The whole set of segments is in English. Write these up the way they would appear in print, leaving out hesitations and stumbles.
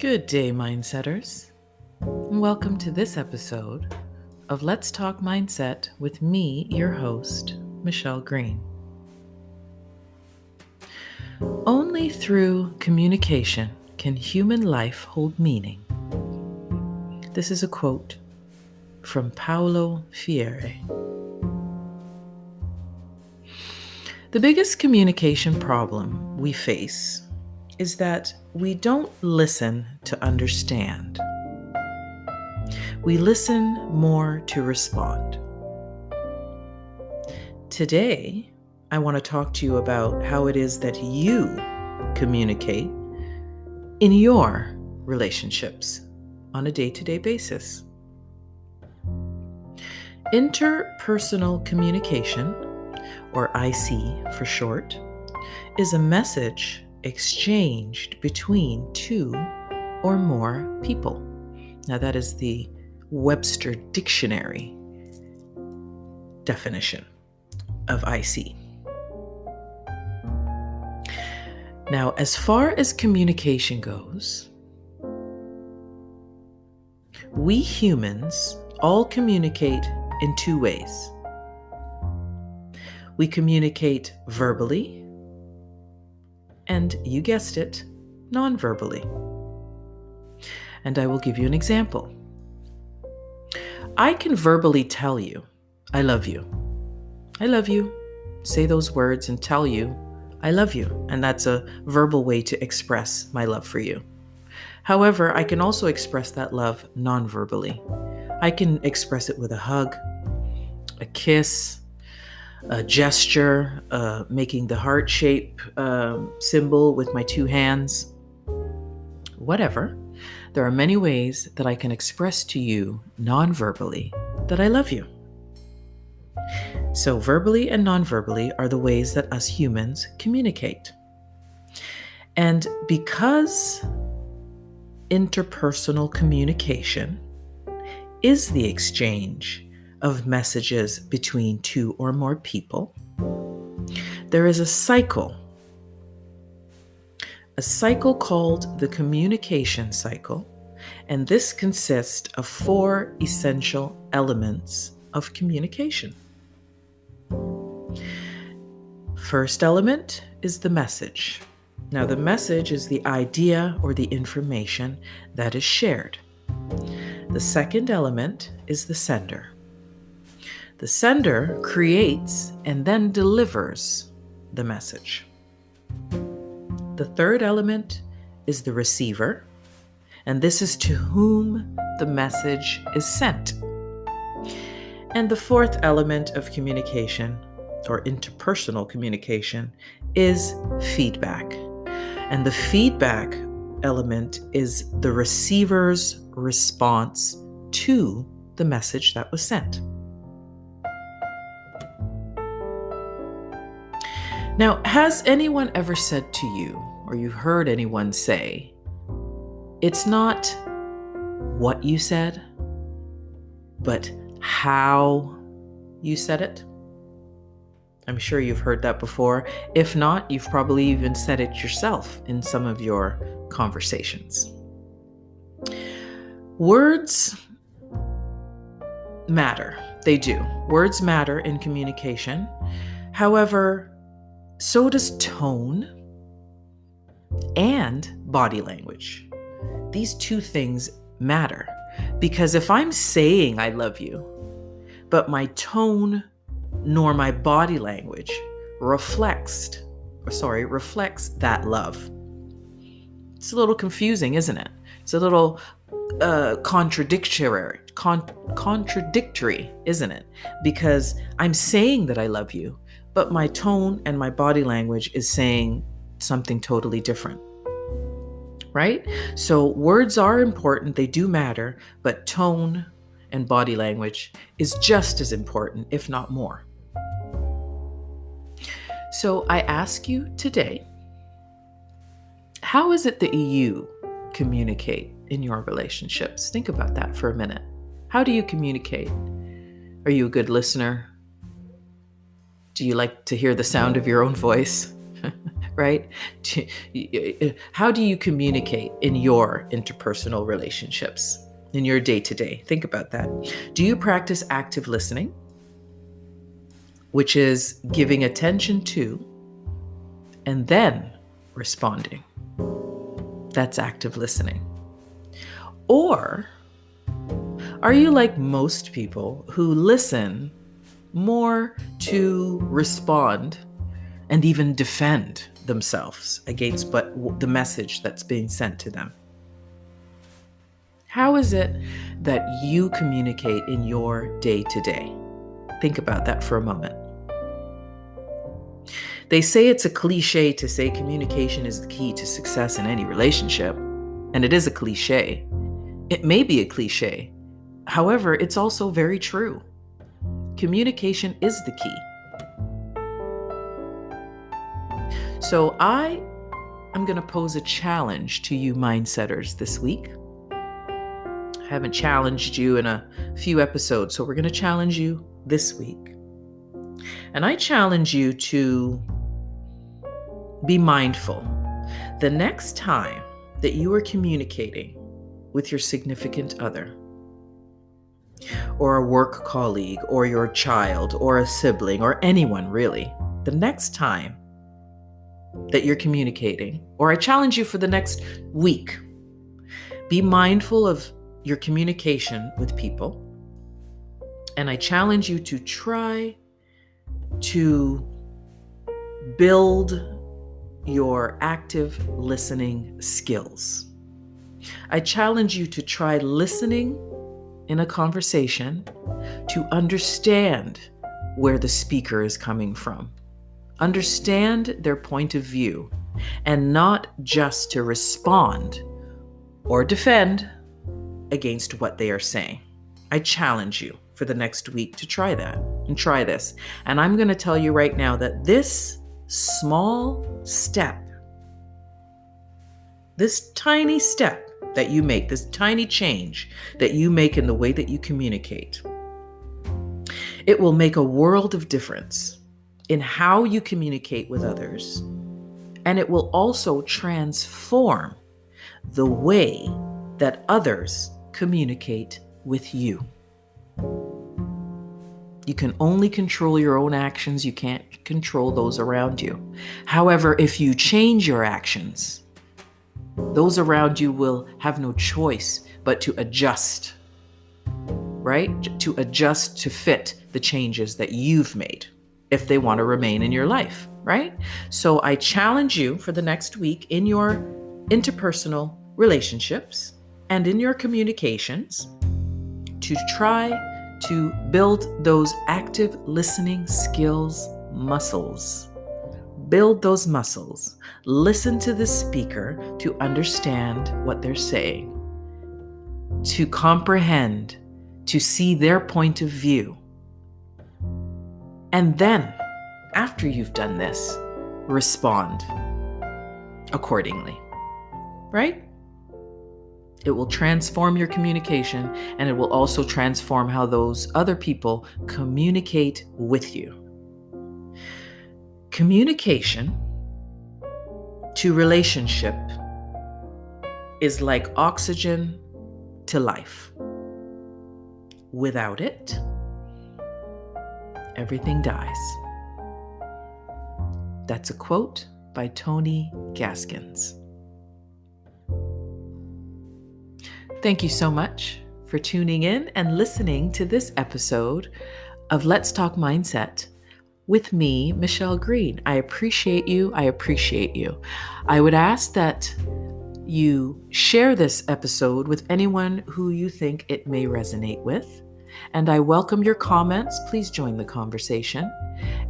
Good day, Mindsetters. Welcome to this episode of Let's Talk Mindset with me, your host, Michelle Green. Only through communication can human life hold meaning. This is a quote from Paulo Freire. The biggest communication problem we face is that we don't listen to understand. We listen more to respond. Today, I want to talk to you about how it is that you communicate in your relationships on a day-to-day basis. Interpersonal communication, or IC for short, is a message exchanged between two or more people. Now, that is the Webster Dictionary definition of IC. Now, as far as communication goes, we humans all communicate in two ways. We communicate verbally, and you guessed it, non-verbally. And I will give you an example. I can verbally tell you, I love you. I love you. Say those words and tell you, I love you. And that's a verbal way to express my love for you. However, I can also express that love non-verbally. I can express it with a hug, a kiss, a gesture, making the heart shape symbol with my two hands, whatever. There are many ways that I can express to you non-verbally that I love you. So verbally and non-verbally are the ways that us humans communicate. And because interpersonal communication is the exchange of messages between two or more people, there is a cycle called the communication cycle, and this consists of four essential elements of communication. First element is the message. Now, the message is the idea or the information that is shared. The second element is the sender. The sender creates and then delivers the message. The third element is the receiver, and this is to whom the message is sent. And the fourth element of communication, or interpersonal communication, is feedback. And the feedback element is the receiver's response to the message that was sent. Now, has anyone ever said to you, or you heard anyone say, it's not what you said, but how you said it? I'm sure you've heard that before. If not, you've probably even said it yourself in some of your conversations. Words matter. They do. Words matter in communication. However, so does tone and body language. These two things matter, because if I'm saying I love you, but my tone nor my body language reflects that love, it's a little confusing, isn't it? It's a little contradictory, isn't it? Because I'm saying that I love you, but my tone and my body language is saying something totally different, right? So words are important, they do matter, but tone and body language is just as important, if not more. So I ask you today, how is it that you communicate in your relationships? Think about that for a minute. How do you communicate? Are you a good listener? Do you like to hear the sound of your own voice? right? How do you communicate in your interpersonal relationships, in your day to day? Think about that. Do you practice active listening, which is giving attention to and then responding? That's active listening. Or are you like most people who listen more to respond and even defend themselves against the message that's being sent to them? How is it that you communicate in your day to day? Think about that for a moment. They say it's a cliche to say communication is the key to success in any relationship, and it is a cliche. It may be a cliche. However, it's also very true. Communication is the key. So I am going to pose a challenge to you mindsetters this week. I haven't challenged you in a few episodes, so we're going to challenge you this week. And I challenge you to be mindful. The next time that you are communicating with your significant other, or a work colleague, or your child, or a sibling, or anyone really, the next time that you're communicating, or I challenge you for the next week, be mindful of your communication with people. And I challenge you to try to build your active listening skills. I challenge you to try listening in a conversation to understand where the speaker is coming from. Understand their point of view, and not just to respond or defend against what they are saying. I challenge you for the next week to try that and try this. And I'm going to tell you right now that this small step, this tiny step that you make, this tiny change that you make in the way that you communicate, it will make a world of difference in how you communicate with others. And it will also transform the way that others communicate with you. You can only control your own actions. You can't control those around you. However, if you change your actions, those around you will have no choice but to adjust, right? To adjust to fit the changes that you've made if they want to remain in your life, right? So I challenge you for the next week in your interpersonal relationships and in your communications to try to build those active listening skills muscles. Build those muscles. Listen to the speaker to understand what they're saying, to comprehend, to see their point of view. And then, after you've done this, respond accordingly, right? It will transform your communication, and it will also transform how those other people communicate with you. Communication to relationship is like oxygen to life. Without it, everything dies. That's a quote by Tony Gaskins. Thank you so much for tuning in and listening to this episode of Let's Talk Mindset with me, Michelle Green. I appreciate you. I appreciate you. I would ask that you share this episode with anyone who you think it may resonate with. And I welcome your comments. Please join the conversation.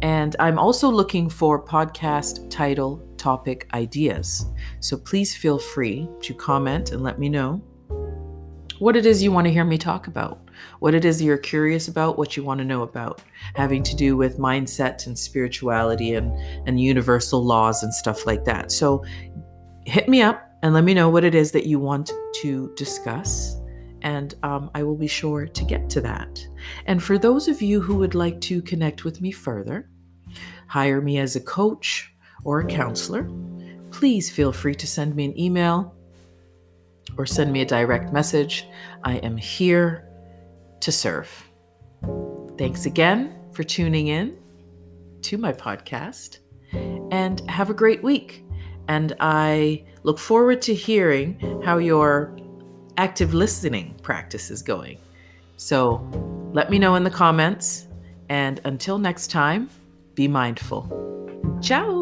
And I'm also looking for podcast title topic ideas. So please feel free to comment and let me know what it is you want to hear me talk about, what it is you're curious about, what you want to know about, having to do with mindset and spirituality and universal laws and stuff like that. So hit me up and let me know what it is that you want to discuss. And I will be sure to get to that. And for those of you who would like to connect with me further, hire me as a coach or a counselor, please feel free to send me an email or send me a direct message. I am here to serve. Thanks again for tuning in to my podcast, and have a great week. And I look forward to hearing how your active listening practice is going. So let me know in the comments. And until next time, be mindful. Ciao.